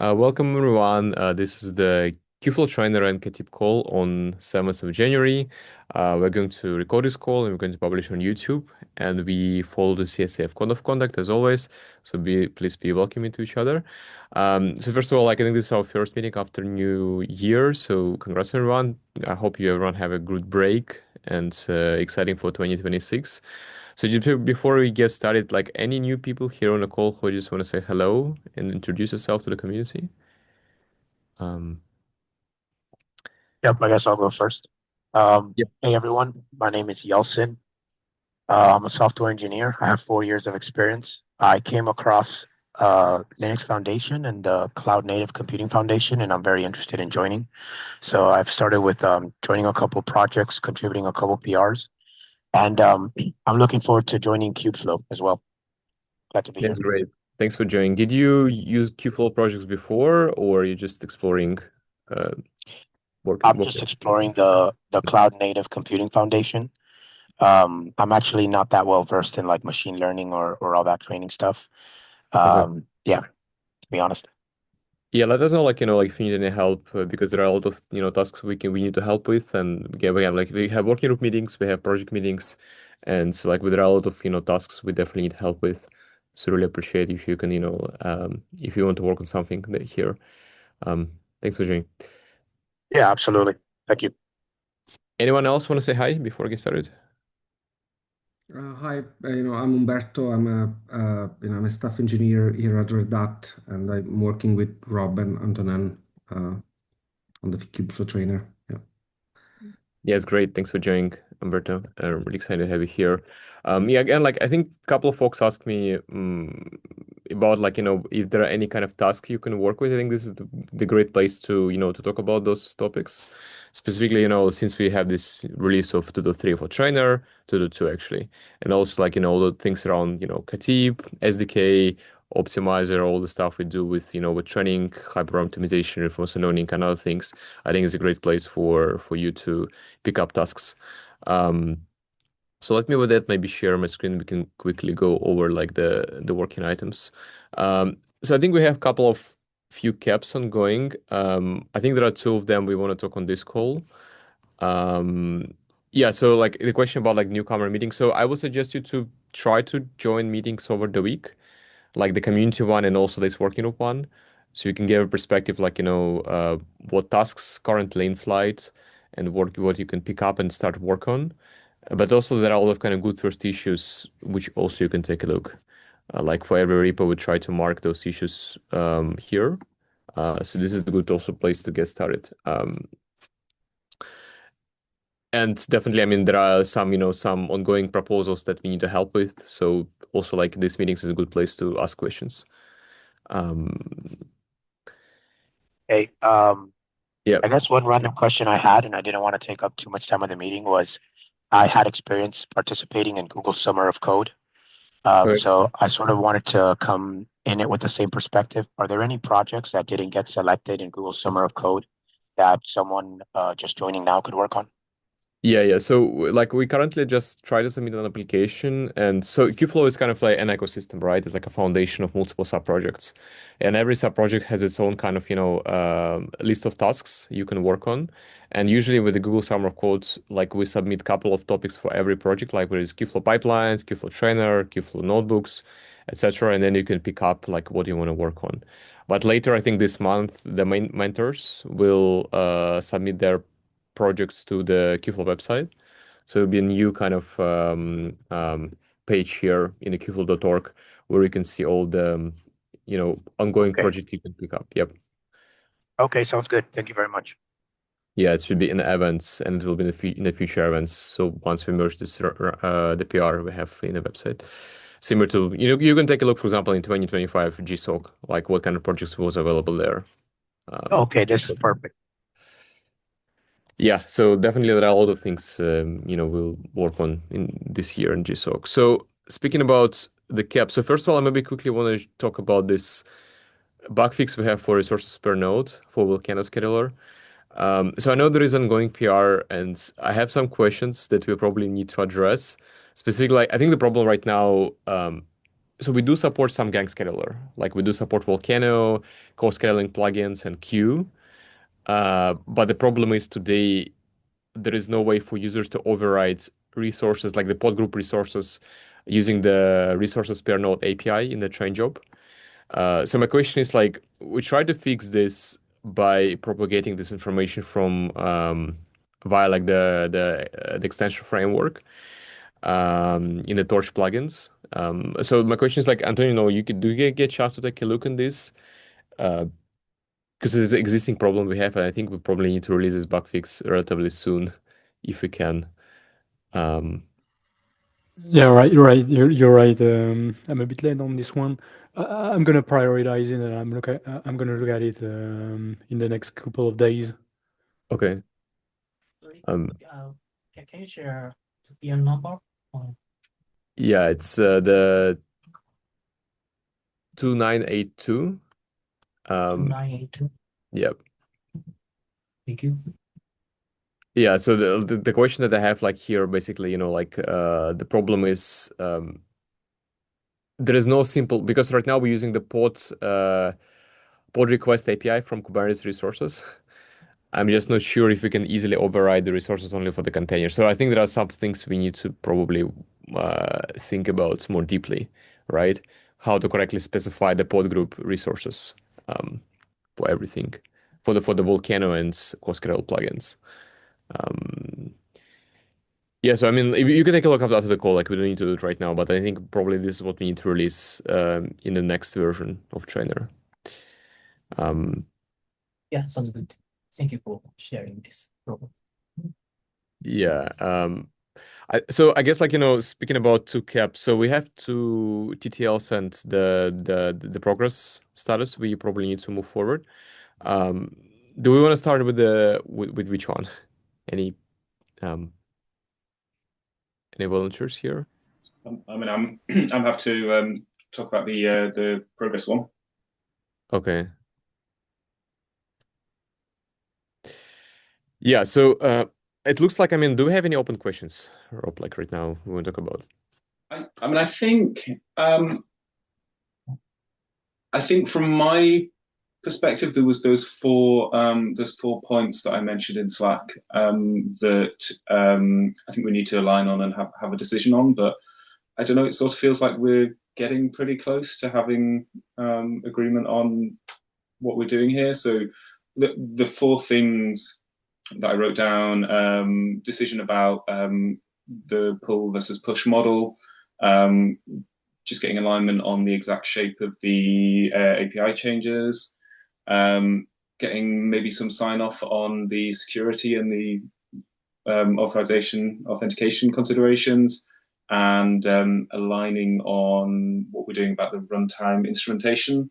Welcome everyone. This is the Kubeflow trainer and Katib call on 7th of January. We're going to record this call and we're going to publish on YouTube. And we follow the CSAF code of conduct as always. So please be welcoming to each other. So first of all, I think this is our first meeting after New Year. So congrats everyone. I hope you everyone have a good break and exciting for 2026. So just before we get started, like any new people here on the call who just want to say hello and introduce yourself to the community? Um, Yep, I guess I'll go first. Yep. Hey everyone, my name is Yelson. I'm a software engineer. I have 4 years of experience. I came across Linux Foundation and the Cloud Native Computing Foundation, and I'm very interested in joining. So I've started with joining a couple projects, contributing a couple PRs, and I'm looking forward to joining Kubeflow as well. Glad to be That's here. great. Thanks for joining. Did you use Kubeflow projects before, or are you just exploring uh, I'm working? just exploring the Cloud Native Computing Foundation. I'm actually not that well versed in like machine learning or all that training stuff. Okay. Yeah, to be honest. Yeah, let us know, like, like if you need any help, because there are a lot of, tasks we need to help with, and we have working group meetings, we have project meetings, and so, like, there are a lot of, tasks we definitely need help with. So really appreciate if you can, if you want to work on something here. Thanks for joining. Yeah, absolutely. Thank you. Anyone else want to say hi before we get started? Hi, I'm Umberto. I'm a staff engineer here at Red Hat, and I'm working with Rob and Antonin uh, on the Kubeflow trainer. Yeah. Yeah, it's great. Thanks for joining, Umberto. I'm really excited to have you here. Yeah, again, like I think a couple of folks asked me about like, if there are any kind of tasks you can work with. I think this is the great place to, to talk about those topics. Specifically, since we have this release of 2.3 for trainer, 2.2 actually, and also like, all the things around, Katib, SDK, optimizer, all the stuff we do with, with training, hyper optimization, reinforcement learning, and other things. I think it's a great place for you to pick up tasks. Um, so let me with that maybe share my screen. We can quickly go over like the working items. So I think we have a couple of few caps ongoing. I think there are two of them we want to talk on this call. Um, yeah, so like the question about like newcomer meetings. So I would suggest you to try to join meetings over the week, like the community one and also this working group one, so you can get a perspective like what tasks currently in flight and what you can pick up and start work on. But also there are a lot of kind of good first issues which also you can take a look. Like for every repo, we try to mark those issues here. So this is the good also place to get started. And definitely, I mean, there are some, some ongoing proposals that we need to help with. So also like this meetings is a good place to ask questions. Um, Hey, yeah. I guess one random question I had, and I didn't want to take up too much time of the meeting, was I had experience participating in Google Summer of Code. Okay. So I sort of wanted to come in it with the same perspective. Are there any projects that didn't get selected in Google Summer of Code that someone just joining now could work on? Yeah. So like we currently just try to submit an application, and so Kubeflow is kind of like an ecosystem, right? It's like a foundation of multiple sub projects, and every sub project has its own kind of list of tasks you can work on. And usually with the Google Summer of Code, like we submit a couple of topics for every project, like there is Kubeflow pipelines, Kubeflow trainer, Kubeflow notebooks, etc. And then you can pick up like what you want to work on. But later, I think this month, the main mentors will submit their projects to the Kubeflow website. So it'll be a new kind of page here in the kubeflow.org where you can see all the ongoing Okay. project you can pick up. Yep. Okay, sounds good. Thank you very much. Yeah, it should be in the events and it will be in the future events. So once we merge this the PR we have in the website. Similar to, you can take a look, for example, in 2025 GSOC, like what kind of projects was available there. Okay, this is Just perfect. Yeah, so definitely there are a lot of things we'll work on in this year in GSOC. So speaking about the cap, so first of all, I maybe quickly want to talk about this bug fix we have for resources per node for Volcano Scheduler. So I know there is ongoing PR, and I have some questions that we probably need to address. Specifically, like, I think the problem right now, so we do support some gang scheduler. Like we do support Volcano, co-scaling plugins, and Q. But the problem is today there is no way for users to override resources like the pod group resources using the resources per node API in the train job. So my question is like we try to fix this by propagating this information from via like the extension framework in the Torch plugins. So my question is like Antonio, do you get a chance to take a look on this? Because it's an existing problem we have, and I think we probably need to release this bug fix relatively soon if we can. Um, Yeah, right, right. You're right. I'm a bit late on this one. I'm gonna prioritize it, and I'm gonna look at it in the next couple of days. okay. Sorry, Um, can you share the PL number? yeah, it's the 2982. 2982. Yep. Thank you. Yeah, so the question that I have like here basically, the problem is there is no simple because right now we're using the pod request API from Kubernetes resources. I'm just not sure if we can easily override the resources only for the container. So I think there are some things we need to probably think about more deeply, right? How to correctly specify the pod group resources for everything, for the Volcano and Coscarel plugins. Yeah, so I mean, if you can take a look after the call, like we don't need to do it right now, but I think probably this is what we need to release in the next version of Trainer. Yeah, sounds good. Thank you for sharing this problem. Yeah. So I guess speaking about two caps, so we have two TTLs and the progress status. We probably need to move forward. Do we want to start with which one? Any um any volunteers here? I mean, I'm happy to talk about the progress one. Okay. Yeah, so it looks like, do we have any open questions, Rob, like right now we want to talk about? I mean, I think from my perspective, there was those four points that I mentioned in Slack that I think we need to align on and have a decision on. But I don't know, it sort of feels like we're getting pretty close to having agreement on what we're doing here. So the four things that I wrote down, decision about the pull versus push model, just getting alignment on the exact shape of the API changes, getting maybe some sign off on the security and the authentication considerations, and aligning on what we're doing about the runtime instrumentation.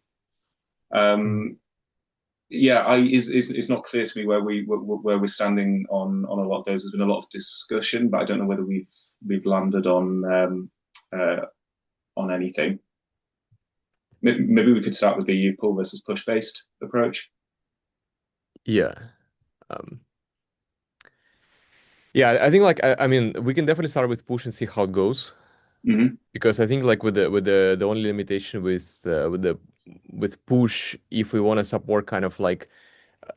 Yeah, it's not clear to me where we're standing on a lot of those. There's been a lot of discussion, but I don't know whether we've landed on anything. Maybe we could start with the pull versus push based approach. Yeah. Yeah, I think we can definitely start with push and see how it goes. Mm-hmm. Because I think like with the only limitation with push, if we want to support kind of like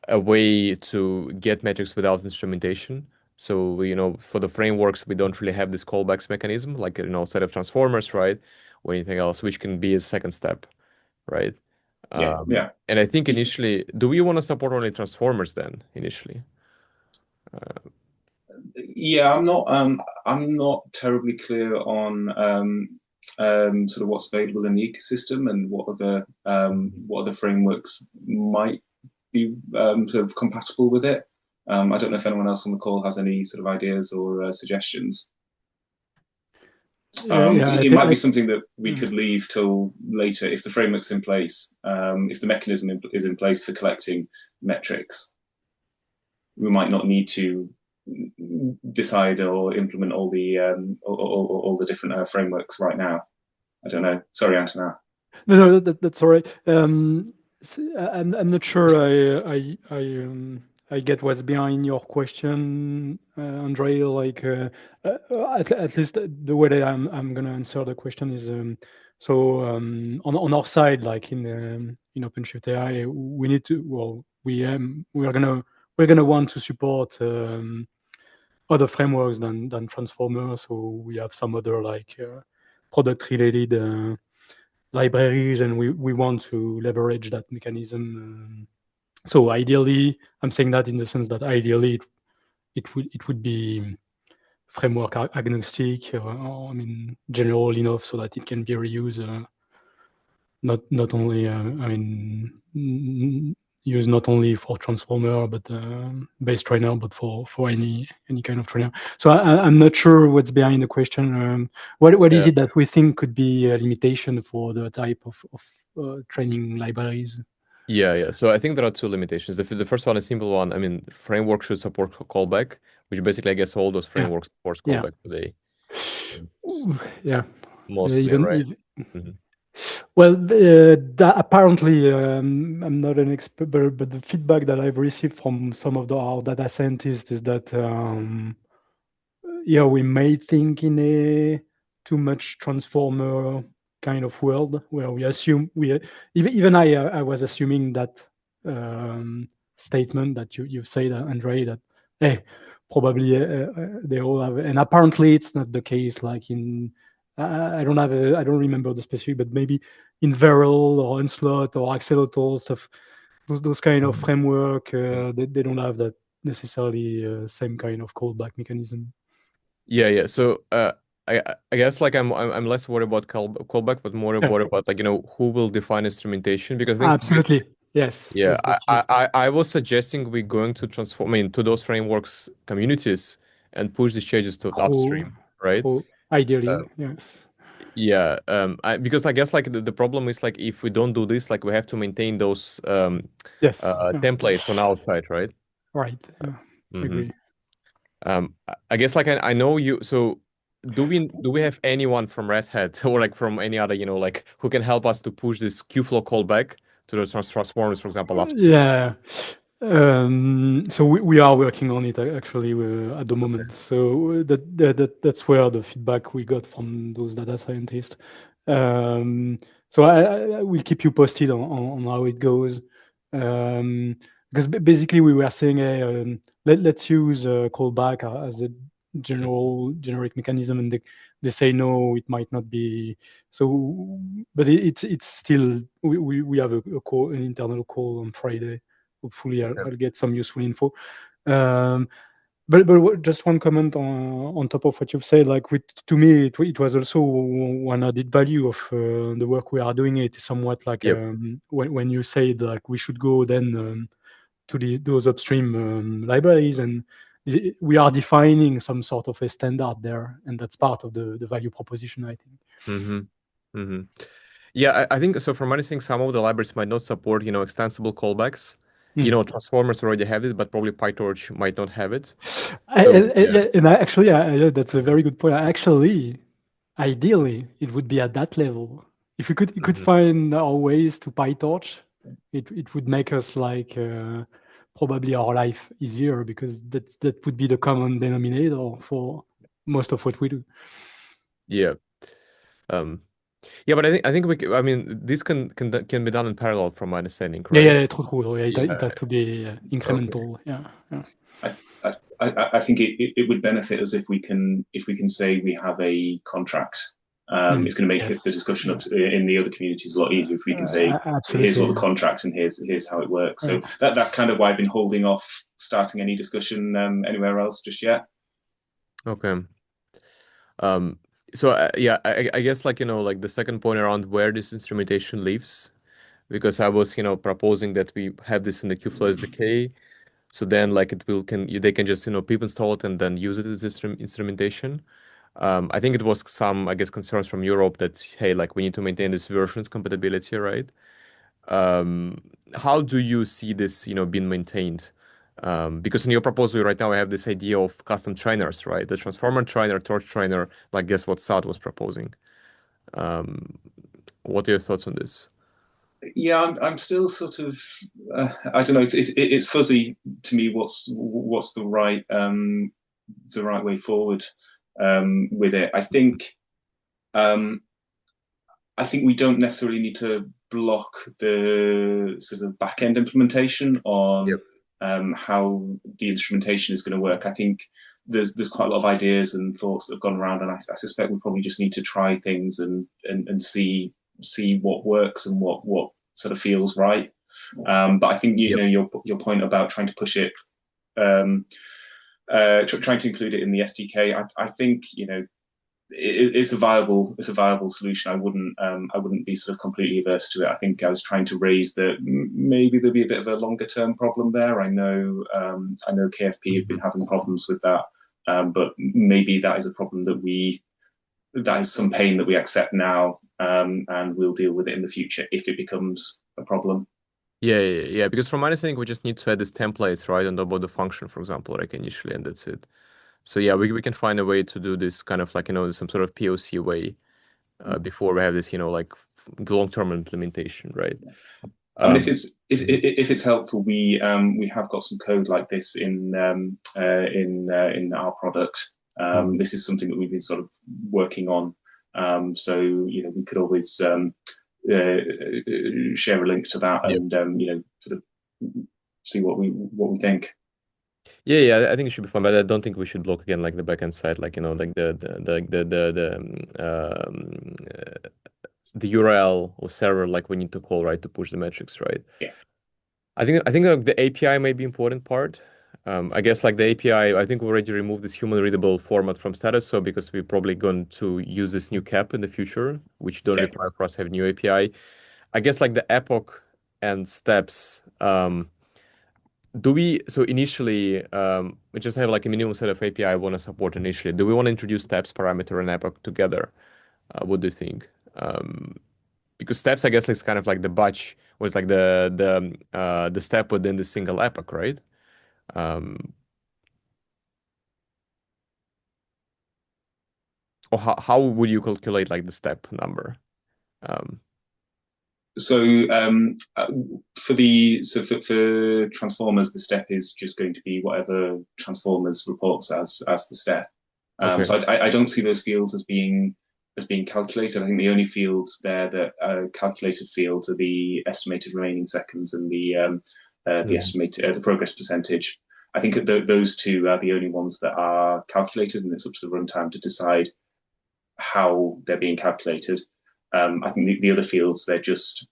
a way to get metrics without instrumentation. So for the frameworks, we don't really have this callbacks mechanism, like set of transformers, right, or anything else, which can be a second step, right? Yeah. And I think initially, do we want to support only transformers then initially? Yeah, I'm not terribly clear on sort of what's available in the ecosystem and what other frameworks might be sort of compatible with it. I don't know if anyone else on the call has any sort of ideas or suggestions. It might be something that we could leave till later if the framework's in place, if the mechanism is in place for collecting metrics. We might not need to decide or implement all the different frameworks right now. I don't know. Sorry, Antonin. No, that's all right. I'm not sure I get what's behind your question, Andre. Like at least the way that I'm gonna answer the question is So on our side, like in OpenShift AI, we need to we're gonna want to support other frameworks than Transformer. So we have some other like product related libraries, and we want to leverage that mechanism. So ideally, I'm saying that in the sense that ideally it would be framework agnostic, or, I mean, general enough so that it can be reused. Not only used not only for transformer but base trainer, but for any kind of trainer. So I'm not sure what's behind the question. What is Yeah. it that we think could be a limitation for the type of training libraries? Yeah. So I think there are two limitations. The first one, a simple one. I mean, framework should support callback, which basically, I guess, all those Yeah, frameworks support yeah, callback today. It's yeah. mostly Even right. if Mhm. Well, apparently, I'm not an expert, but the feedback that I've received from some of our data scientists is that, yeah, we may think in a too much transformer kind of world where we assume even I was assuming that statement that you say that, Andre, that hey, probably they all have, and apparently it's not the case. Like in I don't remember the specific, but maybe in Veril or Onslaught or Axolotl stuff, those kind of framework, they don't have that necessarily same kind of callback mechanism. Yeah. So I guess like I'm less worried about callback, but more Yeah, worried about like who will define instrumentation, because I think absolutely. Yes, yeah, that's the I, key. I was suggesting we're going to transform, I mean, to those frameworks communities and push these changes to Who, upstream, right? who ideally, Uh, yes. yeah, because I guess like the problem is like if we don't do this, like we have to maintain those Yes, yeah, templates on our side, right? right. Yeah, Mm-hmm. agree. I guess like I know you. So do we have anyone from Red Hat or like from any other, like who can help us to push this Kubeflow callback to the transformers, for example, upstream? Yeah. So we are working on it actually at the Okay. moment. So that's where the feedback we got from those data scientists. Um, so I will keep you posted on how it goes. Um, because basically we were saying, hey, let's use callback as a generic mechanism, and they say no, it might not be. So, but it's still we have a call, an internal call on Friday. Hopefully Okay. I'll get some useful info. Um, but just one comment on top of what you've said, like to me it was also one added value of the work we are doing. It is somewhat like Yep. when you said like we should go then to those upstream libraries, and we are defining some sort of a standard there, and that's part of the value proposition, I think. Mm-hmm. Mm-hmm. Yeah, I think so. From my understanding, some of the libraries might not support, extensible callbacks. Mm. Transformers already have it, but probably PyTorch might not have it. I, So yeah. and, and I actually, yeah, that's a very good point. Actually, ideally, it would be at that level. If we could Hmm. find our ways to PyTorch, it would make us like probably our life easier, because that would be the common denominator for most of what we do. Yeah. Um, yeah, but I think I mean, this can be done in parallel from my understanding, Yeah, right? yeah, true. Yeah, it Yeah. has to be Okay. incremental. Yeah, yeah. I, I think it would benefit us if we can say we have a contract. It's going to make Yes. the discussion Yeah. up in the other communities a lot easier if we can say, here's what Absolutely. the contract and here's how it works. Yeah. So that's kind of why I've been holding off starting any discussion anywhere else just yet. Okay. Um, so yeah, I guess like like the second point around where this instrumentation lives, because I was proposing that we have this in the Qflow SDK, so then like they can just pip install it and then use it as instrumentation. I think it was some, I guess, concerns from Europe that hey, like we need to maintain this versions compatibility, right? Um, how do you see this being maintained? Because in your proposal right now, I have this idea of custom trainers, right? The transformer trainer, torch trainer, like guess what Saad was proposing. Um, what are your thoughts on this? Yeah, I'm still sort of I don't know. It's fuzzy to me. What's the right way forward with it? I think. Um, I think we don't necessarily need to block the sort of back end implementation on how the instrumentation is going to work. I think there's quite a lot of ideas and thoughts that have gone around, and I suspect we probably just need to try things and see what works and what sort of feels right. But I think you know your point about trying to push it, trying to include it in the SDK. I think it's a viable solution. I wouldn't be sort of completely averse to it. I think I was trying to raise that maybe there'll be a bit of a longer term problem there. I know KFP have been having problems with that, but maybe that is a problem that is some pain that we accept now, and we'll deal with it in the future if it becomes a problem. Yeah. Because from my understanding, we just need to add these templates, right, on top of the function, for example, like initially, and that's it. So yeah, we can find a way to do this kind of like, some sort of POC way before we have this, like long-term implementation, right? I mean, if it's helpful, we have got some code like this in our product. This is something that we've been sort of working on. So we could always share a link to that and sort of see what we think. Yeah, I think it should be fun, but I don't think we should block again like the backend side, like like the URL or server like we need to call, right, to push the metrics, right? Yeah. I think like the API may be important part. I guess like the API, I think we already removed this human readable format from status, so because we're probably going to use this new cap in the future, which don't require for us to have new API. I guess like the epoch and steps. So initially, we just have like a minimum set of API I want to support initially. Do we want to introduce steps parameter and epoch together? What do you think? Because steps, I guess, is kind of like the batch was like the step within the single epoch, right? Or how would you calculate like the step number? So for transformers, the step is just going to be whatever transformers reports as the step. Okay. So I don't see those fields as being calculated. I think the only fields there that are calculated fields are the estimated remaining seconds and the estimated the progress percentage. I think those two are the only ones that are calculated, and it's up to the runtime to decide how they're being calculated. I think the other fields, they're just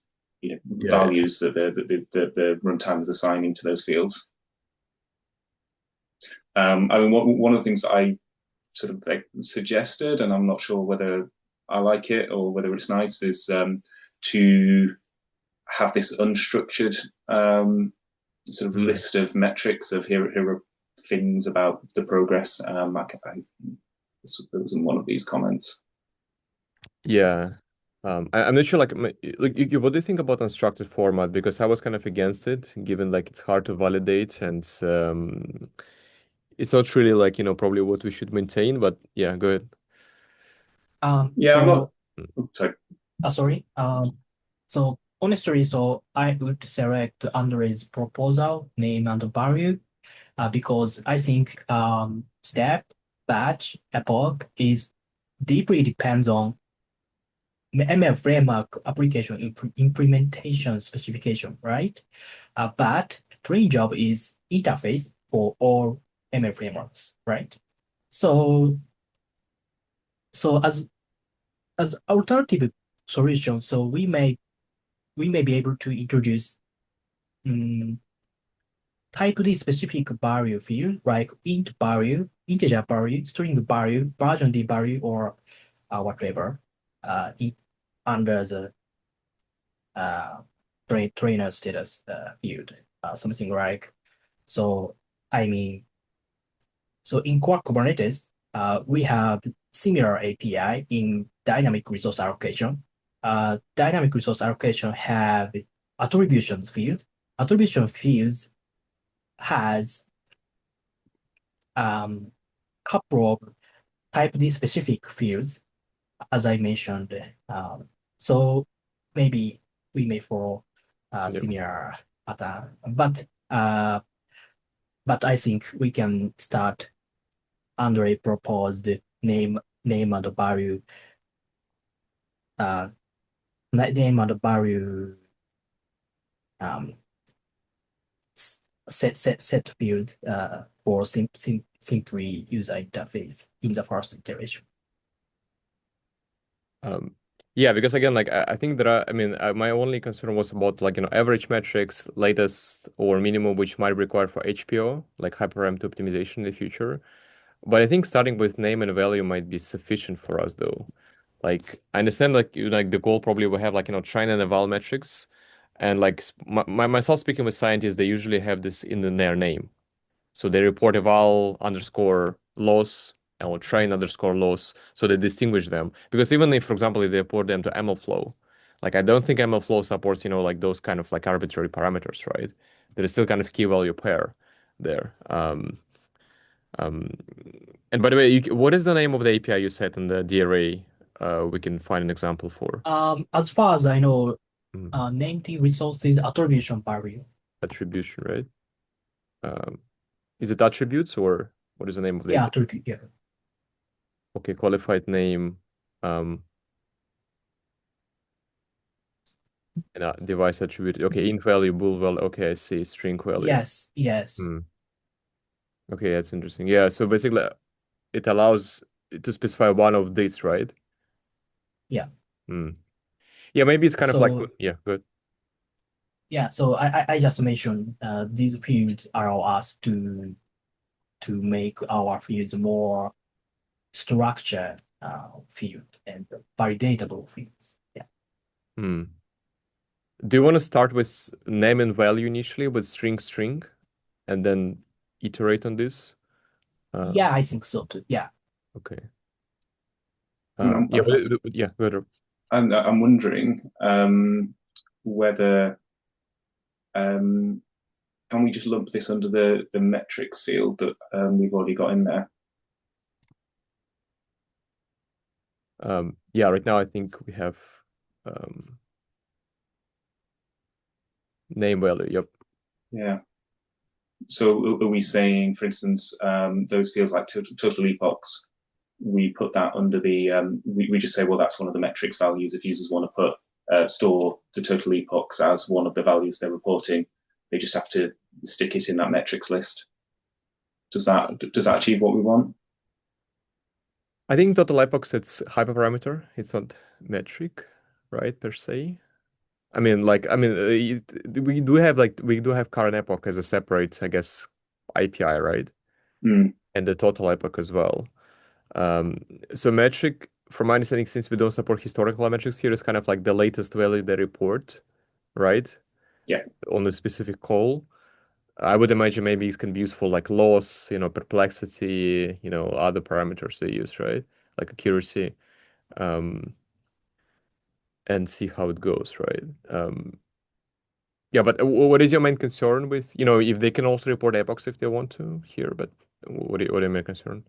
values that the runtime is assigning to those fields. I mean, one of the things that I sort of like suggested, and I'm not sure whether I like it or whether it's nice, is to have this unstructured sort of list of metrics of here are things about the progress. This was in one of these comments. Yeah. I'm not sure, like, what do you think about unstructured format? Because I was kind of against it, given like it's hard to validate and it's not really like, probably what we should maintain, but yeah, go ahead. Yeah, I'm not. Sorry. Sorry. So honestly, so I would select Andre's proposal, name and value, because I think step, batch, epoch is deeply depends on ML framework application implementation specification, right? But train job is interface for all ML frameworks, right? So as alternative solution, so we may be able to introduce type D specific value field like int value, integer value, string value, version D value, or whatever under the trainer status field, something like. So I mean, so in Quark Kubernetes, we have similar API in dynamic resource allocation. Dynamic resource allocation have attribution field. Attribution fields has couple of type D specific fields, as I mentioned. So maybe we may follow similar pattern, but I think we can start under a proposed name and value name and value um, set field for simply user interface in the first iteration. Yeah, because again, like I think there are. I mean, my only concern was about like average metrics, latest or minimum, which might require for HPO, like hyperparameter optimization in the future. But I think starting with name and value might be sufficient for us, though. Like I understand, like like the goal probably will have like train and eval metrics, and like myself speaking with scientists, they usually have this in their name. So they report eval underscore loss or train underscore loss. So they distinguish them. Because even if, for example, if they report them to MLflow, like I don't think MLflow supports, like those kind of like arbitrary parameters, right? There is still kind of key value pair there. Um, and by the way, what is the name of the API you set in the DRA? We can find an example for. As far as I know, Mm, named resources attribution value. attribution, right? Um, is it attributes or what is the name of the Yeah, API? attribute. Yeah. Okay, qualified name, and device attribute. Okay, int value, bool value. Okay, I see. String value. Yes. Yes. Hmm. Okay, that's interesting. Yeah, so basically, it allows to specify one of these, right? Yeah. Hmm. Yeah, maybe it's kind of like So yeah, good. yeah. So I just mentioned these fields allow us to make our fields more structured field and validatable fields. Yeah. Hmm. Do you want to start with name and value initially with string, and then iterate on this? Yeah, I think so too. Yeah. Okay. I'm, Yeah, I'm, yeah, good. I'm wondering whether can we just lump this under the metrics field that we've already got in there? Yeah, right now I think we have um, name value. Yep. Yeah. So are we saying, for instance, those fields like total epochs, we put that under the we just say, well, that's one of the metrics values. If users want to put store the total epochs as one of the values they're reporting, they just have to stick it in that metrics list. Does that achieve what we want? I think total epochs it's hyperparameter. It's not metric, right, per se. We do have current epoch as a separate, I guess, API, right? Mm. And the total epoch as well. Um, so metric, from my understanding, since we don't support historical metrics here, is kind of like the latest value they report, right? Yeah. On the specific call. I would imagine maybe it can be useful like loss, perplexity, other parameters they use, right? Like accuracy, um, and see how it goes, right? Yeah, but what is your main concern with, if they can also report epochs if they want to here, but what are your main concern?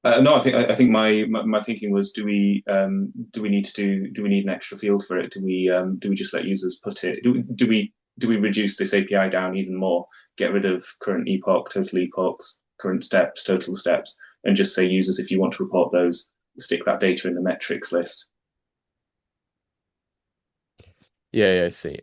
No, I think my thinking was, do we need an extra field for it? Do we just let users put it? Do we reduce this API down even more? Get rid of current epoch, total epochs, current steps, total steps, and just say, users, if you want to report those, stick that data in the metrics list. Yeah, I see.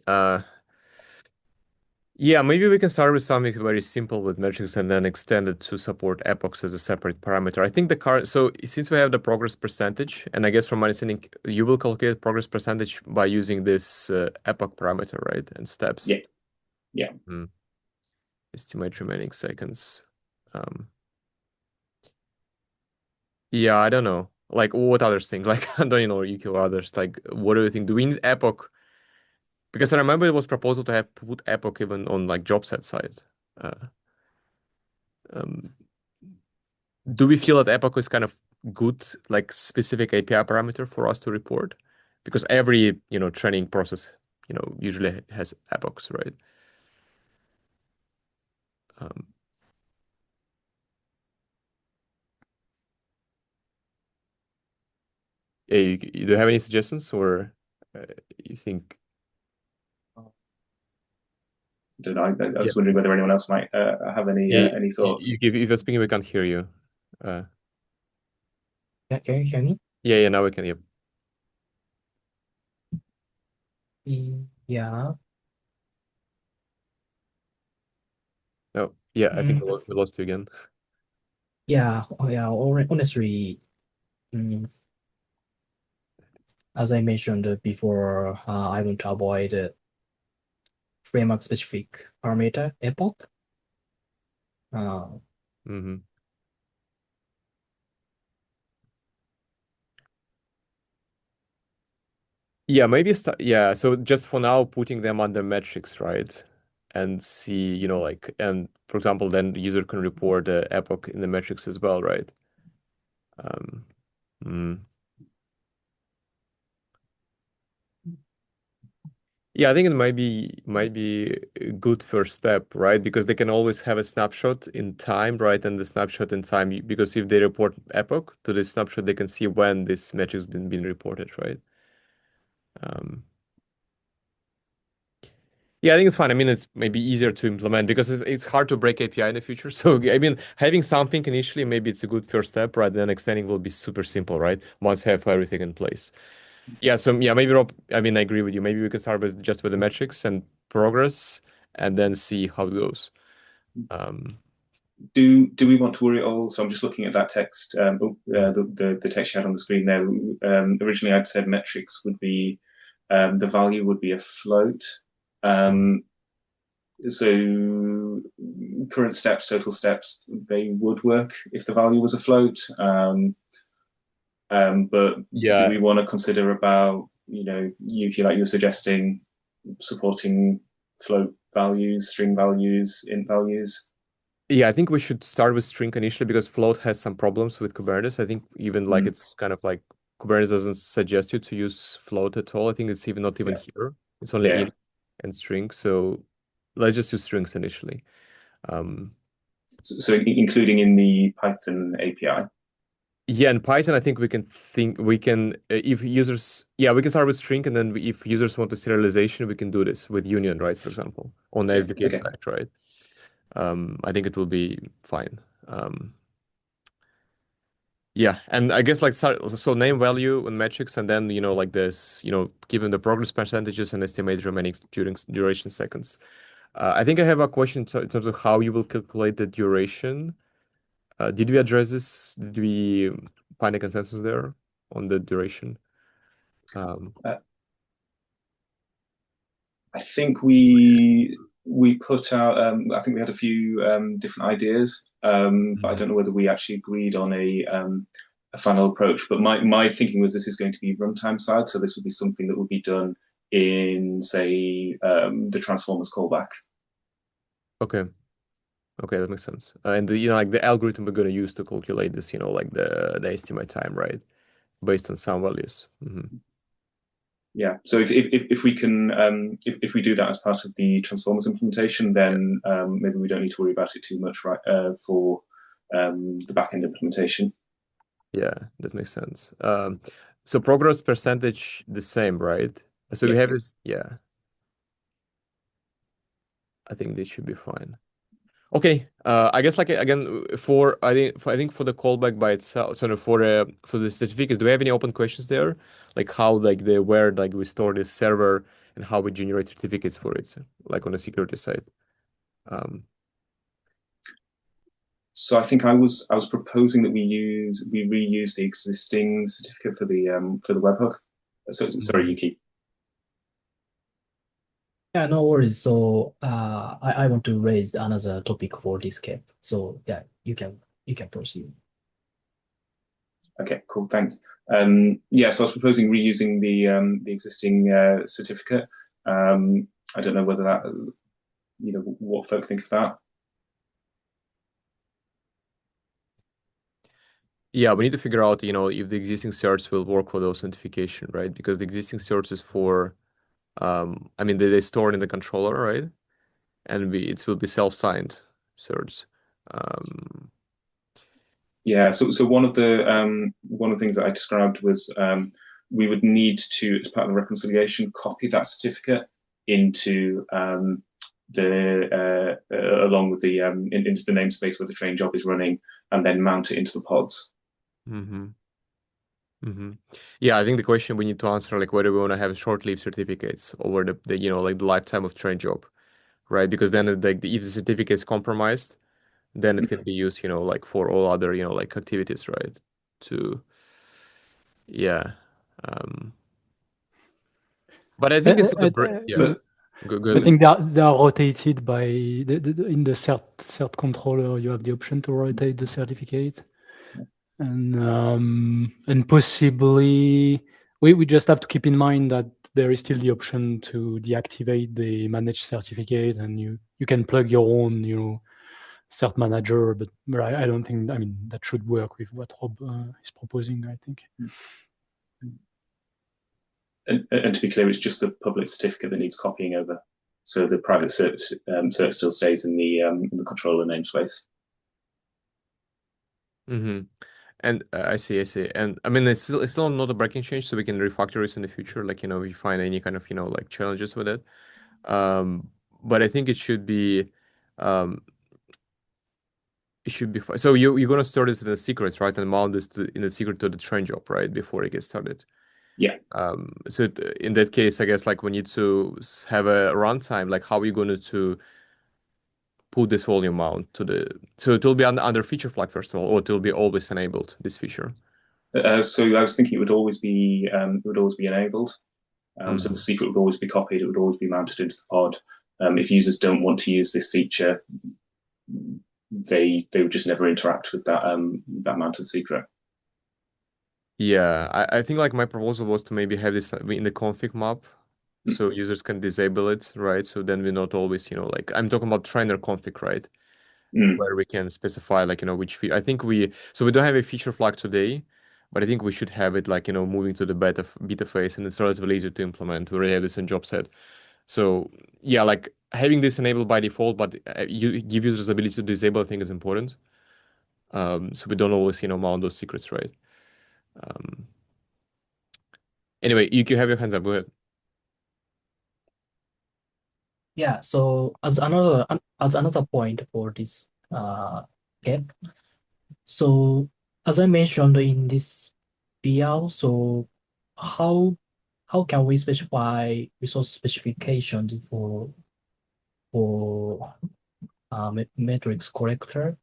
Yeah, maybe we can start with something very simple with metrics and then extend it to support epochs as a separate parameter. I think the current, so since we have the progress percentage, and I guess from my understanding, you will calculate progress percentage by using this epoch parameter, right? And steps. Yeah, yeah. Estimate remaining seconds. Um, yeah, I don't know. Like, what others think? Like, I don't know, you kill others. Like, what do you think? Do we need epoch? Because I remember it was proposal to have put epoch even on like job set side. Uh, um, do we feel that epoch is kind of good, like specific API parameter for us to report? Because every, training process, usually has epochs, right? Um, yeah, you do you have any suggestions or you think? Don't know. I Yeah, was wondering whether anyone else might have any yeah. any thoughts. If you're speaking, we can't hear you. Uh, Can you hear me? yeah, now we can. Yep. Yeah. Oh, yeah, I think Mm, we lost you again. yeah. Yeah. Honestly, mm, as I mentioned before, I want to avoid framework specific parameter epoch. Hmm. Yeah, maybe yeah, so just for now putting them under metrics, right? And see, like, and for example, then the user can report the epoch in the metrics as well, right? Um, mm. Yeah, I think it might be a good first step, right? Because they can always have a snapshot in time, right? And the snapshot in time, because if they report epoch to the snapshot, they can see when this metric's been reported, right? Um, Yeah, I think it's fine. I mean, it's maybe easier to implement because it's hard to break API in the future. So, I mean, having something initially, maybe it's a good first step, right? Then extending will be super simple, right? Once you have everything in place. Yeah, so yeah, maybe Rob, I mean, I agree with you. Maybe we can start with just with the metrics and progress and then see how it goes. Um, Do we want to worry at all? So I'm just looking at that text, the text you had on the screen there. Originally, I'd said metrics would be the value would be a float. Um, so current steps, total steps, they would work if the value was a float. But do yeah, we want to consider about, Yuki, like you were suggesting, supporting float values, string values, int values? yeah, I think we should start with string initially because float has some problems with Kubernetes. I think even like Mm, it's kind of like Kubernetes doesn't suggest you to use float at all. I think it's even not even yeah, here. It's only yeah. int and string. So let's just use strings initially. Um, So including in the Python API. yeah, in Python, I think we can if users we can start with string and then if users want to serialization, we can do this with union, right? For example, on the Yeah. SDK Okay. side, right? I think it will be fine. Yeah, and I guess like so name value and metrics, and then like this, given the progress percentages and estimate remaining duration seconds. I think I have a question in terms of how you will calculate the duration. Did we address this? Did we find a consensus there on the duration? Um, Uh, I think we put out. I think we had a few different ideas, but I Mhm. don't know whether we actually agreed on a final approach. But my thinking was this is going to be runtime side, so this would be something that would be done in, say, the transformers callback. Okay, okay, that makes sense. And like the algorithm we're going to use to calculate this, like the estimate time, right? Based on some values. Yeah. So if we can if we do that as part of the transformers implementation, Yeah, then maybe we don't need to worry about it too much, right? For the backend implementation. yeah, that makes sense. So progress percentage the same, right? So we Yeah. have this, yeah, I think this should be fine. Okay, I guess like again I think for the callback by itself, so no, for the certificates, do we have any open questions there? Like how like the where like we store this server and how we generate certificates for it, like on the security side. Um, So I think I was proposing that we reuse the existing certificate for the webhook. So sorry, Mhm. Yuki. Yeah, no worries. So I want to raise another topic for this cap. So yeah, you can proceed. Okay, cool, thanks. Yeah, so I was proposing reusing the existing certificate. I don't know whether that what folk think of that. Yeah, we need to figure out, if the existing certs will work for the authentication, right? Because the existing certs is for, I mean, they store it in the controller, right? And it will be self-signed certs. Um, Yeah, so one of the things that I described was we would need to, as part of the reconciliation, copy that certificate into the along with the into the namespace where the train job is running, and then mount it into the pods. hmm Yeah, I think the question we need to answer, like whether we want to have short-lived certificates over the like the lifetime of train job, right? Because then like if the certificate is compromised, then it can be used, like for all other, like activities, right? To yeah. Um, but I think it's not yeah. I, Go I ahead. think they are rotated by in the cert controller. You have the option to rotate the certificate, and possibly we just have to keep in mind that there is still the option to deactivate the managed certificate, and you can plug your own cert manager. But I don't think, I mean, that should work with what Rob is proposing, I think. And to be clear, it's just the public certificate that needs copying over. So the private cert still stays in the controller namespace. And I see. And I mean, it's still not a breaking change, so we can refactor this in the future. Like, if you find any kind of, like challenges with it. But I think um, it should be fine. So you're gonna store this in the secrets, right? And mount this in the secret to the train job, right? Before it gets started. Yeah. So in that case, I guess like we need to have a runtime. Like, how are you going to put this volume mount to the? So it will be under feature flag first of all, or it will be always enabled, this feature. So I was thinking it would always be enabled. So the secret would always be copied. It would always be mounted into the pod. If users don't want to use this feature, they would just never interact with that mounted secret. Yeah, I think like my proposal was to maybe have this in the config map, so users can disable it, right? So then we're not always, like I'm talking about trainer config, right? Where we can specify like, which I think we don't have a feature flag today, but I think we should have it like, moving to the beta phase, and it's relatively easy to implement. We already have this in job set. So yeah, like having this enabled by default, but you give users the ability to disable, I think is important. So we don't always, mount those secrets, right? Anyway, you have your hands up. Go ahead. Yeah, so as another point for this gap, so as I mentioned in this BL, so how can we specify resource specifications for metrics collector?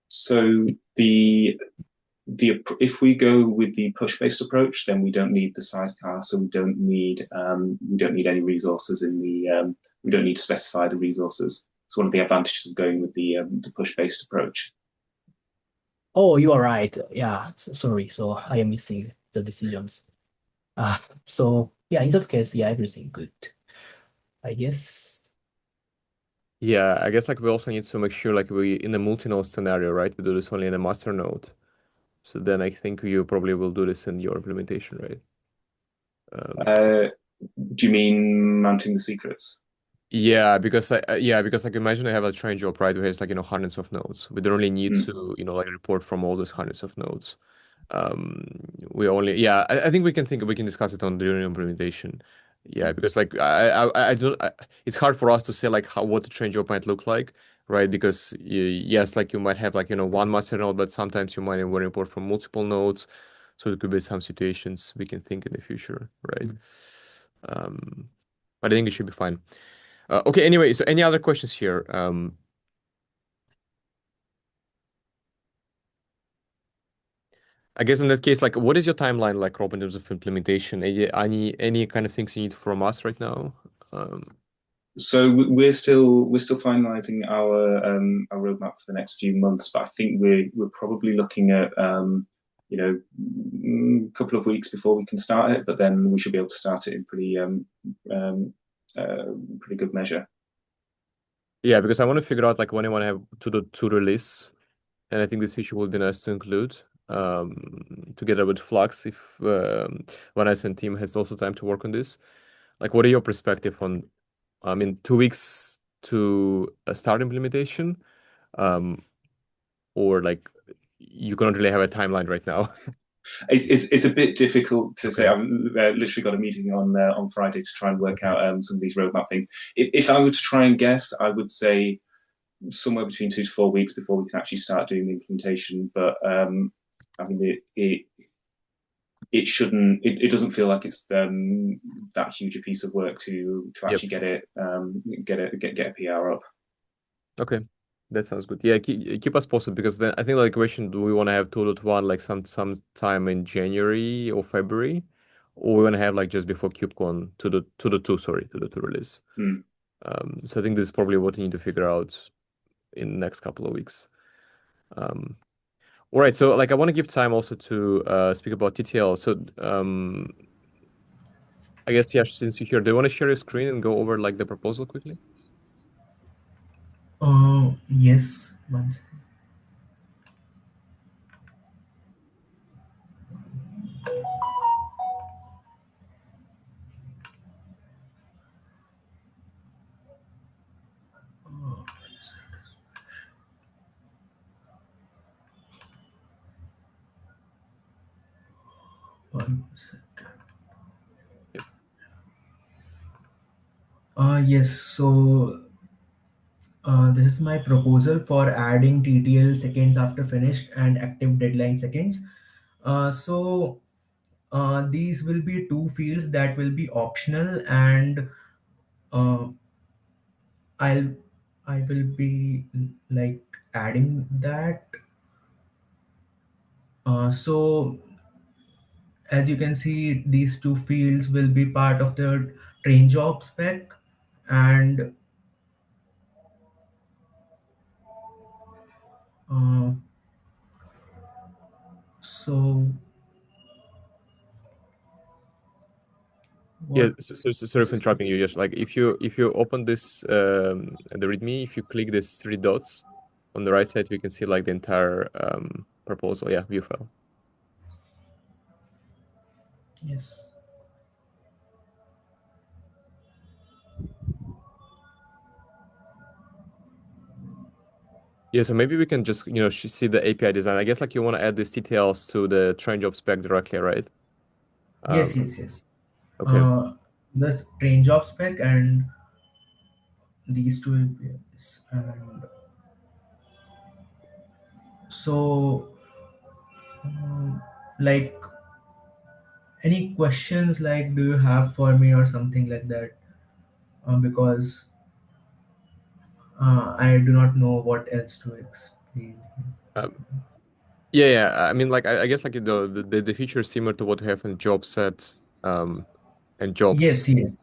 So if we go with the push-based approach, then we don't need the sidecar, so we don't need any resources in the we don't need to specify the resources. It's one of the advantages of going with the push-based approach. Oh, you are right. Yeah, sorry. So I am missing the decisions. So yeah, in that case, yeah, everything good, I guess. Yeah, I guess like we also need to make sure like we in the multi-node scenario, right? We do this only in the master node. So then I think you probably will do this in your implementation, right? Do you mean mounting the secrets? Yeah, because like imagine I have a train job, right? Where it's like, hundreds of nodes. We don't really need to, like report from all those hundreds of nodes. We only, yeah, I think we can discuss it on during implementation. Yeah, because like I don't, it's hard for us to say like what the train job might look like, right? Because yes, like you might have like, one master node, but sometimes you might want to report from multiple nodes. So there could be some situations we can think in the future, right? But I think it should be fine. Okay, anyway, so any other questions here? I guess in that case, like, what is your timeline like, Rob, in terms of implementation? Any kind of things you need from us right now? So we're still finalising our roadmap for the next few months, but I think we're probably looking at a couple of weeks before we can start it, but then we should be able to start it in pretty good measure. Yeah, because I want to figure out like when I want to have to release, and I think this feature would be nice to include together with Flux if when I send team has also time to work on this. Like, what are your perspective on? I mean, 2 weeks to start implementation, or like you cannot really have a timeline right now. It's a bit difficult to say. Okay. I've literally got a meeting on Friday to try and work out some of these roadmap things. If I were to try and guess, I would say somewhere between 2 to 4 weeks before we can actually start doing the implementation. But I mean, it shouldn't. It doesn't feel like it's that huge a piece of work to actually get it get a PR up. Okay, that sounds good. Yeah, keep us posted because then I think like question, do we want to have 2.1 like some time in January or February, or we want to have like just before KubeCon to the two release. So I think this is probably what you need to figure out in the next couple of weeks. All right, so like I want to give time also to speak about TTL. So I guess yeah, since you're here, do you want to share your screen and go over like the proposal quickly? Yes, one second. One second. Yep. Yes, so this is my proposal for adding TTL seconds after finished and active deadline seconds. So these will be two fields that will be optional, and uh, I'll I will be like adding that. So as you can see, these two fields will be part of the train job spec, and uh, so Yeah, what sorry for interrupting you. Just like if you open this the README, if you click these three dots on the right side, we can see like the entire proposal. Yeah, view file. yes. Yeah, so maybe we can just see the API design. I guess like you want to add these details to the train job spec directly, right? Yes, Um, yes, yes. okay. Uh, the train job spec and these two APIs. And so, like, any questions like do you have for me or something like that? Because I do not know what else to explain. Um, yeah. I mean, like I guess like the feature is similar to what we have in job set and Yes, jobs. yes, yes,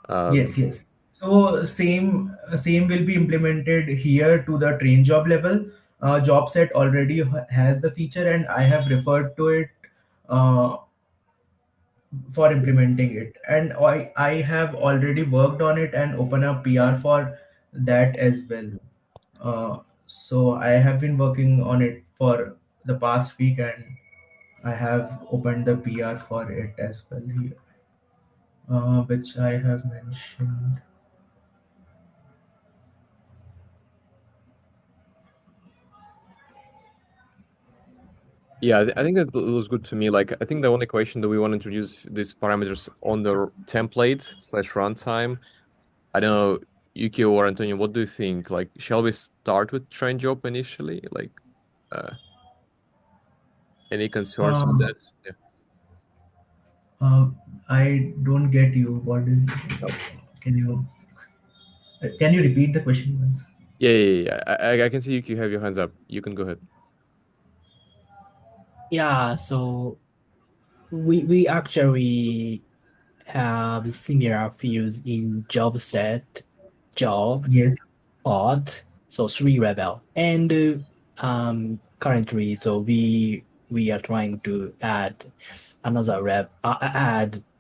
Um, yes. So same will be implemented here to the train job level. Job set already has the feature, and I have referred to it uh, for implementing it, and I have already worked on it and open a PR for that as well. So I have been working on it for the past week, and I have opened the PR for it as well here, which I have mentioned. Yeah, I think that looks good to me. Like, I think the only question that we want to introduce these parameters on the template slash runtime. I don't know, Yuki or Antonio, what do you think? Like, shall we start with train job initially? Like, uh, any concerns with Um, that? Yeah. uh, I don't get you. What is? Oh. Can you can you repeat the question once? Yeah. I can see Yuki, you have your hands up. You can go ahead. Yeah, so we actually have similar fields in job set, job, Yes. auth, so three level. And currently, so we are trying to add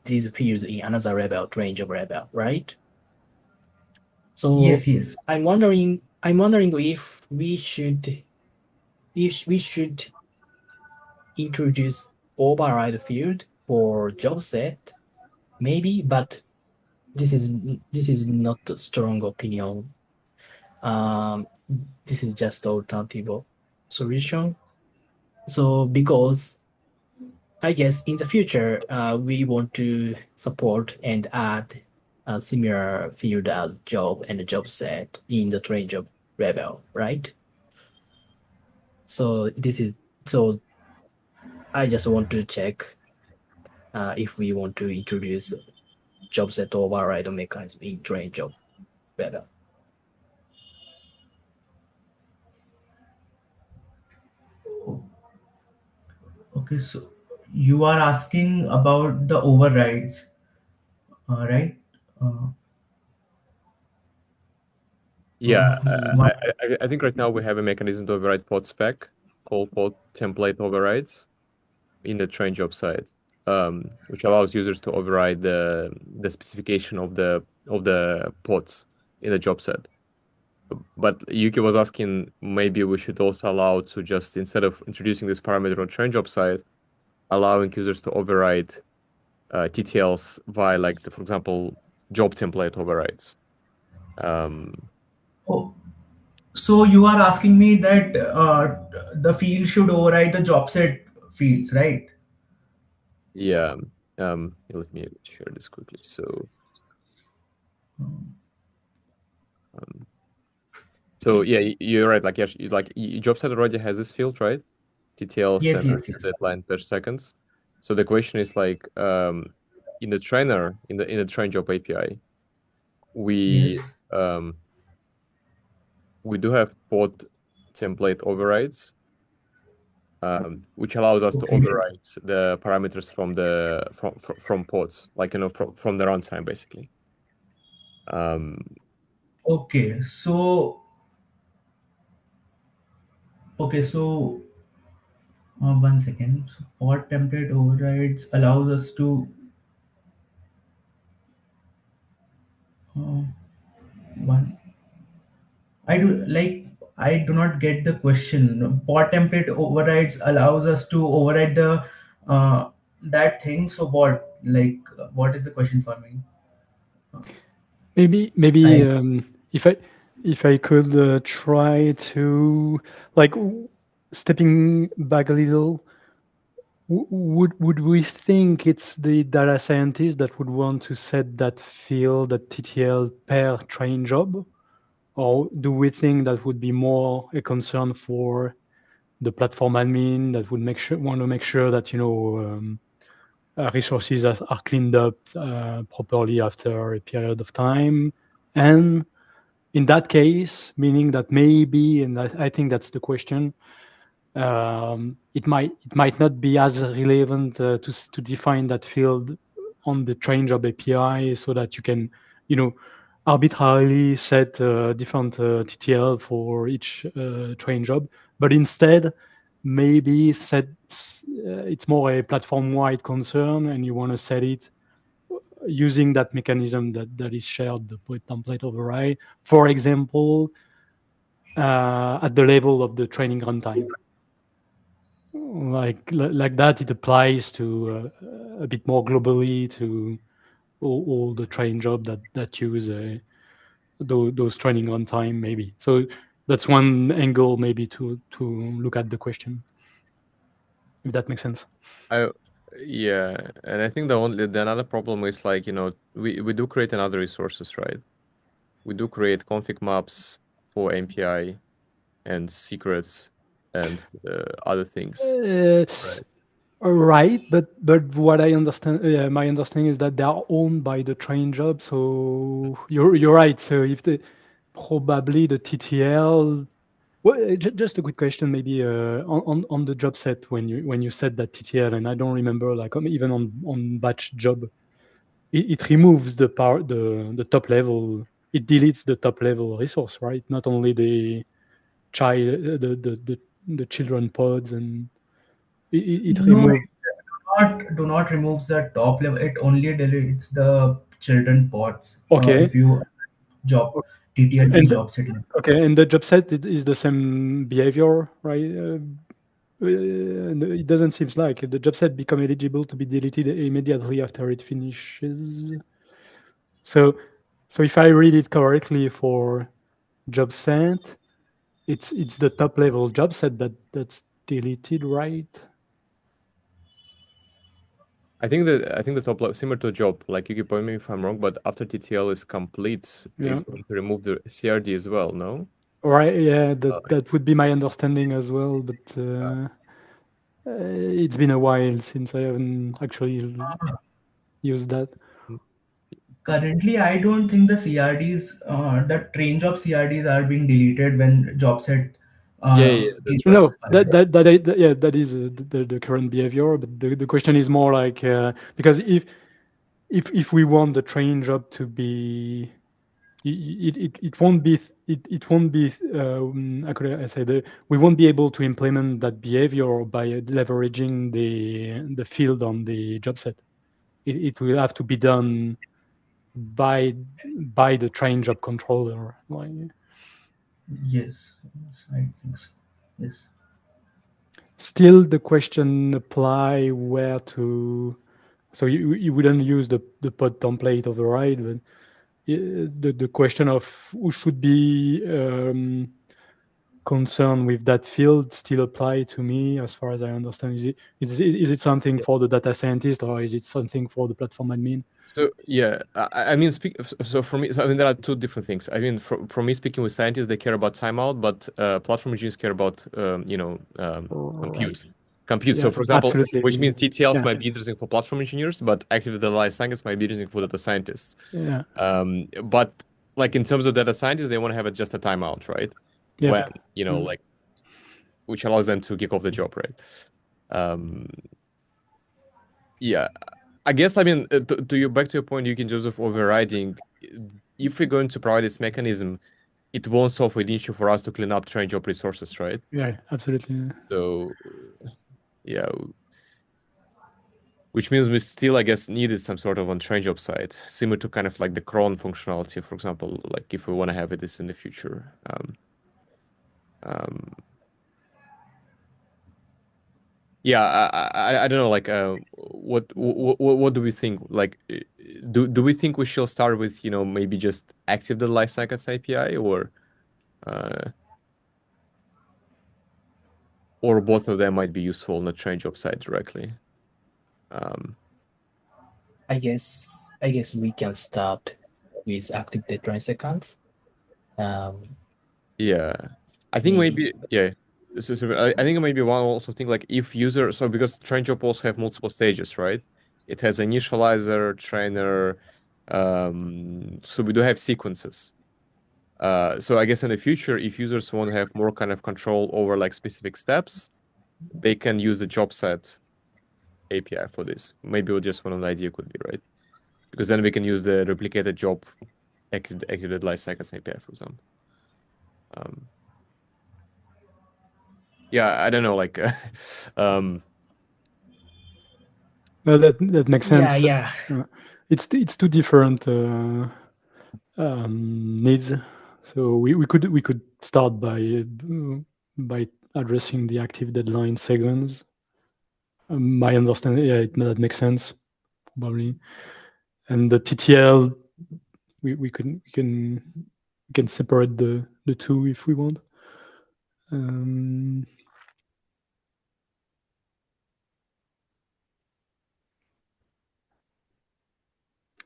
these fields in another level, range of level, right? So Yes. Yes. I'm wondering if we should introduce override field for job set, maybe, but this is not a strong opinion. Um, this is just alternative solution. So because I guess in the future, we want to support and add a similar field as job and job set in the range of level, right? So so I just want to check if we want to introduce job set override mechanism in train job level. Okay, so you are asking about the overrides, right? Uh, Yeah, one, I think right now we have a mechanism to override pod spec called pod template overrides in the train job side, which allows users to override the specification of the pods in the job set. But Yuki was asking maybe we should also allow to just instead of introducing this parameter on train job side, allowing users to override TTLs via like for example, job template overrides. oh, so you are asking me that the field should override the job set fields, right? Yeah. Let me share this quickly. So yeah, you're right. Like yes, job set already has this field, right? TTLs Yes, and yes, yes. deadline per seconds. So the question is like in the trainer in the train job API, we Yes. um we do have pod template overrides, which allows us to Okay. override the parameters from pods, like from the runtime basically. Okay. So 1 second. So pod template overrides allows us to uh, one. I do like. I do not get the question. Pod template overrides allows us to override the that thing. So what? Like, what is the question for me? Maybe I if I could try to like stepping back a little, would we think it's the data scientist that would want to set that field, that TTL per train job, or do we think that would be more a concern for the platform admin that would want to make sure that resources are cleaned up properly after a period of time? And in that case, meaning that maybe, and I think that's the question, it might not be as relevant to define that field on the train job API so that you can, arbitrarily set different TTL for each train job, but instead maybe set it's more a platform-wide concern, and you want to set it using that mechanism that is shared, the template override, for example, at the level of the training runtime. Like that, it applies to a bit more globally to all the train job that use those training runtime, maybe. So that's one angle maybe to look at the question, if that makes sense. Yeah, and I think the another problem is like, we do create another resources, right? We do create config maps for MPI and secrets and other things. Right. Right, but what I understand, my understanding is that they are owned by the train job. So you're right. So if probably the TTL. Well, just a quick question, maybe on the job set when you said that TTL, and I don't remember like even on batch job, it removes the top level. It deletes the top level resource, right? Not only the child, the children pods, and it no, removes. do not removes the top level. It only deletes the children pods. Okay, If you job TTL and job set level. okay, and the job set it is the same behavior, right? It doesn't seem like the job set become eligible to be deleted immediately after it finishes. So if I read it correctly for job set, it's the top level job set that's deleted, right? I think the top level similar to a job, like you can point me if I'm wrong, but after TTL is complete, Yeah. is going to remove the CRD as well, no? Right, yeah, that would be my understanding as well, but it's been a while since I haven't actually used that. Currently, I don't think the CRDs, the train job CRDs are being deleted when job set that's period right. No, expires. yeah, that is the current behavior. But the question is more like because if we want the train job to be, it won't be how could I say, we won't be able to implement that behavior by leveraging the field on the job set. It will have to be done by the train job controller. Like, Yes, yes, I think so. Yes. still, the question apply where to. So you wouldn't use the pod template override, but the question of who should be concerned with that field still apply to me, as far as I understand. Is it something for the data scientist, or is it something for the platform admin? So yeah, I mean, so for me, so I mean, there are two different things. I mean, for me, speaking with scientists, they care about timeout, but platform engineers care about Right. compute. Yeah, So for example, absolutely. which means TTLs Yeah, might be interesting for platform engineers, but active data life science might be interesting for data scientists. yeah, But like in terms of data scientists, they want to have it just a timeout, right? yeah. When like which allows them to kick off the job, right? Um, yeah, I guess, I mean, to you, back to your point, you can Joseph, overriding. If we're going to provide this mechanism, it won't solve an issue for us to clean up train job resources, right? Yeah, absolutely. So, yeah, which means we still, I guess, needed some sort of on train job side, similar to kind of like the cron functionality, for example, like if we want to have this in the future. Yeah, I don't know, like, what do we think? Like, do we think we should start with, maybe just active the lifecycle API, uh, or both of them might be useful on the train job side directly? I guess we can start with active deadline seconds. Yeah, I think Maybe. maybe, yeah. So I think maybe one also think like if user, so because train job also have multiple stages, right? It has initializer, trainer, so we do have sequences. So I guess in the future, if users want to have more kind of control over like specific steps, they can use the job set API for this. Maybe just one of the idea could be, right? Because then we can use the replicated job activated lifecycle API, for example. Yeah, I don't know, like, Well, that makes Yeah, sense. yeah. It's two different needs. So we could start by addressing the active deadline segments. My understanding, yeah, that makes sense probably. And the TTL, we can separate the two if we want.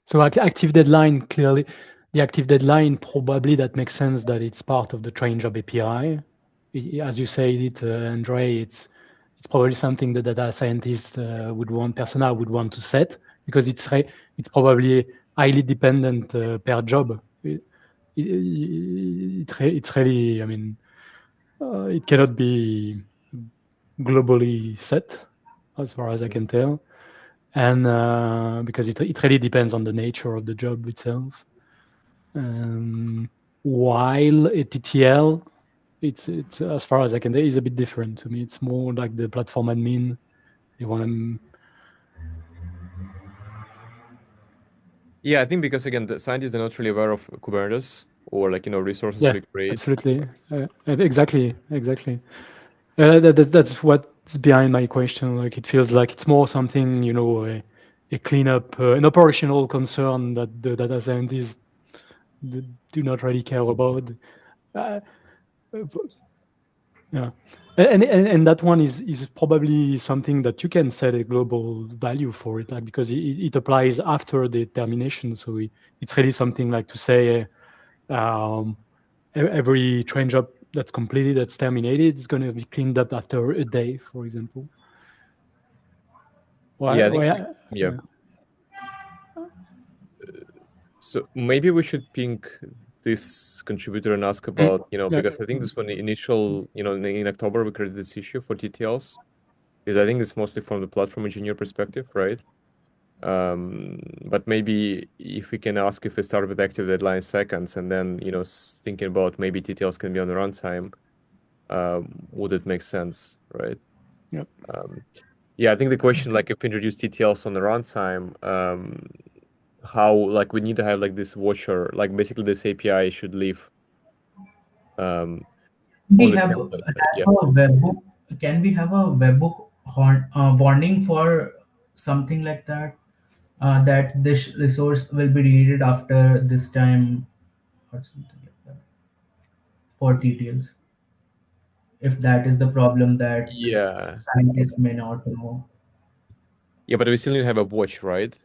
So active deadline, clearly, the active deadline, probably that makes sense that it's part of the train job API. As you said it, Andre, it's probably something that data scientists persona would want to set, because it's probably highly dependent per job. It's really, I mean, it cannot be globally set, as far as I can tell, and because it really depends on the nature of the job itself. While a TTL, it's as far as I can tell, is a bit different to me. It's more like the platform admin. They want to. yeah, I think because again, the scientists are not really aware of Kubernetes or like, resources Yeah, we create. absolutely. Exactly. That's what's behind my question. Like, it feels like it's more something, a cleanup, an operational concern that the data scientists do not really care about. Uh, yeah, and that one is probably something that you can set a global value for it, like, because it applies after the termination. So it's really something like to say, every train job that's completed, that's terminated, is going to be cleaned up after a day, for example. Yeah, I think yeah. So maybe we should ping this contributor and ask about, because I think this one initial, in October we created this issue for TTLs, because I think it's mostly from the platform engineer perspective, right? But maybe if we can ask if we start with active deadline seconds and then, thinking about maybe TTLs can be on the runtime, would it make sense, right? Yep. Yeah, I think the question, like if we introduce TTLs on the runtime, how, like we need to have like this watcher, like basically this API should live on We the have template side. Yeah. a webhook. Can we have a webhook warning for something like that? That this resource will be deleted after this time or something like that for details. If that is the problem that Yeah. scientists may not know. Yeah, but we still need to have a watch, right?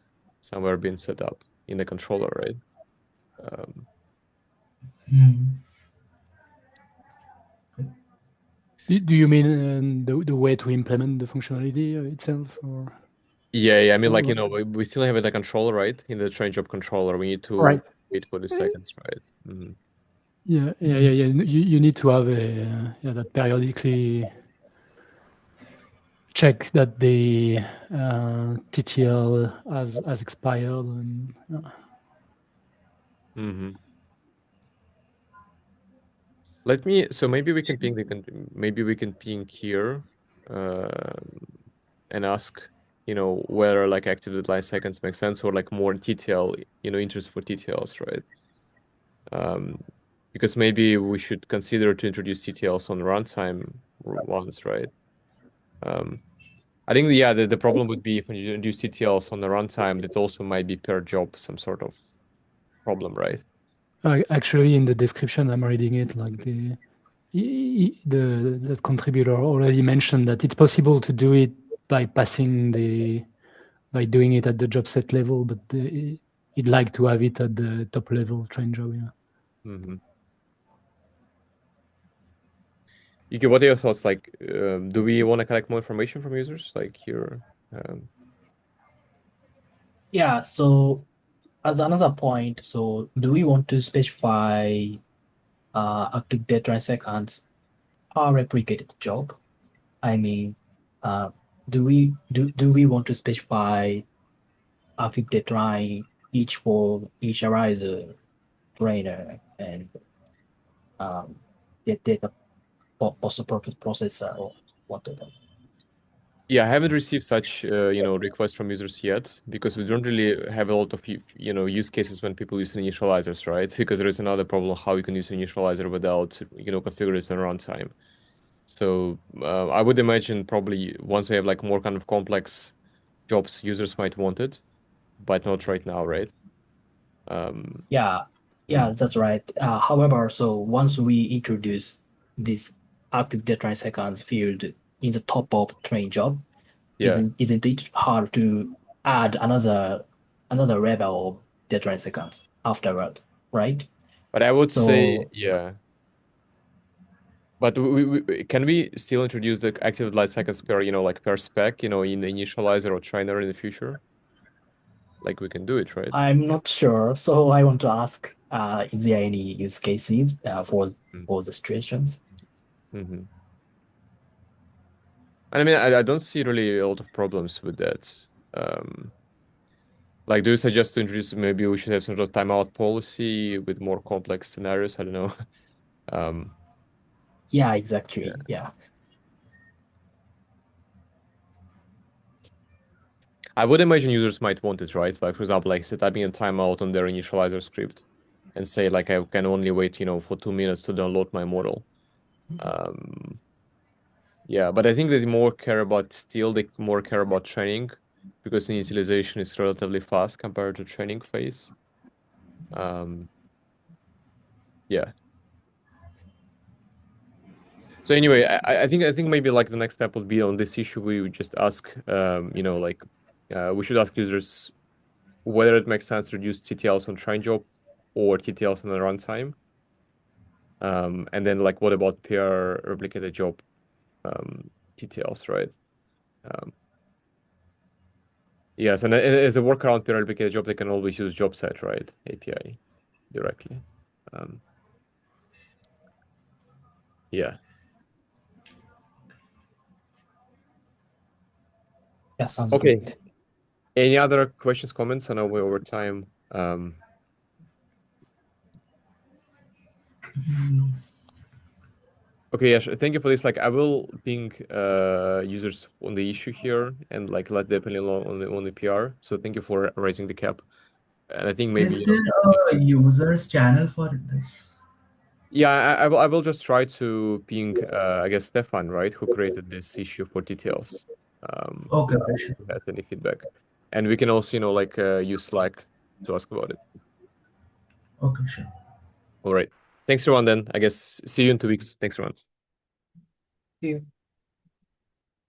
Somewhere being set up in the controller, right? Hmm. Do you mean the way to implement the functionality itself, or? Yeah. I mean, like, we still have the controller, right? In the train job controller, we need to wait for the seconds, right? Mm-hmm. Yeah. You need to have that periodically check that the TTL has expired and. Mm-hmm. So maybe we can ping here, and ask, whether like active deadline seconds make sense or like more TTL, interest for TTLs, right? Because maybe we should consider to introduce TTLs on runtime ones, right? I think the problem would be if you introduce TTLs on the runtime, that also might be per job some sort of problem, right? Actually, in the description, I'm reading it like the contributor already mentioned that it's possible to do it by doing it at the job set level, but he'd like to have it at the top level train job. Yeah. Mm-hmm. Yuki, what are your thoughts? Like, do we want to collect more information from users? Like here. Yeah, so as another point, so do we want to specify active deadline seconds per replicated job? I mean, do we want to specify active deadline each for each ariser, trainer, and the data processor or whatever? Yeah, I haven't received such requests from users yet because we don't really have a lot of use cases when people use initializers, right? Because there is another problem how you can use initializer without configure it in runtime. So I would imagine probably once we have like more kind of complex jobs, users might want it, but not right now, right? Yeah, that's right. However, so once we introduce this active deadline seconds field in the top of train job, Yeah. isn't it hard to add another level of deadline seconds afterward, right? But I would say, So yeah. But can we still introduce the active light seconds per, like per spec, in the initializer or trainer in the future? Like we can do it, right? I'm not sure. So I want to ask, is there any use cases for the situations? Mm-hmm. I mean, I don't see really a lot of problems with that. Like, do you suggest to introduce, maybe we should have some sort of timeout policy with more complex scenarios? I don't know. Yeah, exactly. Yeah. I would imagine users might want it, right? Like, for example, like typing a timeout on their initializer script and say, like, I can only wait, for 2 minutes to download my model. Yeah, but I think they more care about training because initialization is relatively fast compared to training phase. Yeah. So anyway, I think maybe like the next step would be on this issue. We would just ask, we should ask users whether it makes sense to reduce TTLs on train job or TTLs on the runtime. And then like what about PR replicated job details, right? Yes, and as a workaround PR replicated job, they can always use job set, right? API directly. Yeah. Yeah, sounds Okay. good. Any other questions, comments? I know we're over time. Okay, yeah, thank you for this. Like, I will ping users on the issue here and like let the opinion on the PR. So thank you for raising the cap. And I think maybe Is there a users channel for this? yeah, I will just try to ping I guess Stefan, right, who created this issue for details. Okay, okay, sure. If that's any feedback, and we can also like use Slack to ask about it. Okay, sure. All right. Thanks everyone. Then I guess see you in 2 weeks. Thanks everyone. See you.